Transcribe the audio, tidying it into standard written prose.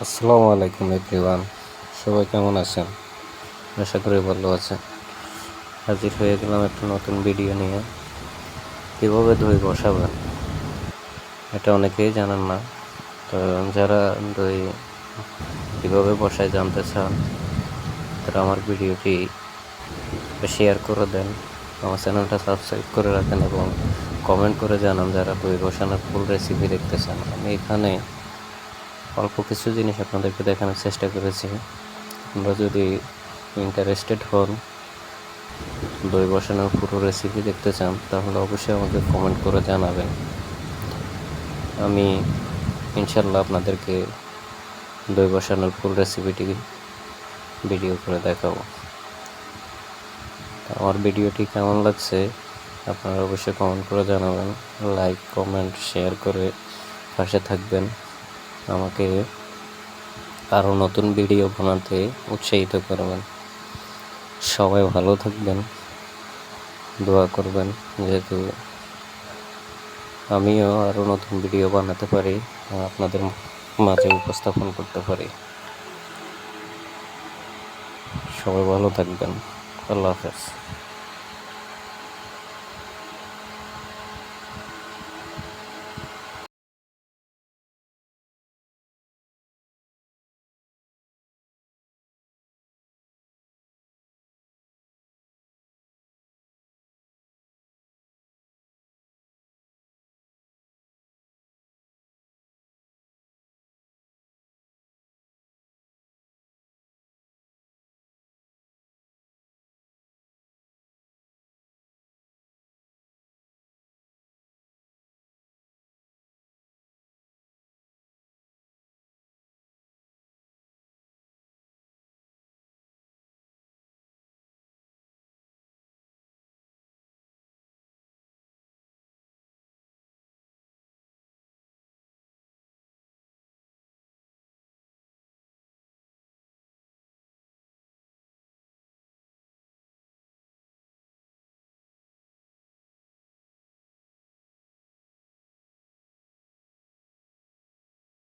আসসালামু আলাইকুম এভরিওয়ান, সবাই কেমন আছেন? আশা করি ভালো আছেন। হাজির হয়ে গেলাম একটা নতুন ভিডিও নিয়ে। কীভাবে দই বসাবেন এটা অনেকেই জানেন না। তো যারা দই কীভাবে বসায় জানতে চান তারা আমার ভিডিওটি শেয়ার করে দেন, আমার চ্যানেলটা সাবস্ক্রাইব করে রাখেন এবং কমেন্ট করে জানান যারা দই বসানোর ফুল রেসিপি দেখতে চান। আমি এখানে অল্প কিছু জিনিস আপনাদেরকে দেখানোর চেষ্টা করেছি। আপনারা যদি ইন্টারেস্টেড হন, দই বসানোর পুরো রেসিপি দেখতে চান, তাহলে অবশ্যই আমাকে কমেন্ট করে জানাবেন। আমি ইনশাল্লাহ আপনাদেরকে দই বসানোর ফুল রেসিপিটি ভিডিও করে দেখাবো। আমার ভিডিওটি কেমন লাগছে আপনারা অবশ্যই কমেন্ট করে জানাবেন। লাইক, কমেন্ট, শেয়ার করে পাশে থাকবেন, আমাকে আরও নতুন ভিডিও বানাতে উৎসাহিত করবেন। সবাই ভালো থাকবেন, দোয়া করবেন যেহেতু আমিও আরও নতুন ভিডিও বানাতে পারি, আপনাদের মাঝে উপস্থাপন করতে পারি। সবাই ভালো থাকবেন। আল্লাহ হাফেজ।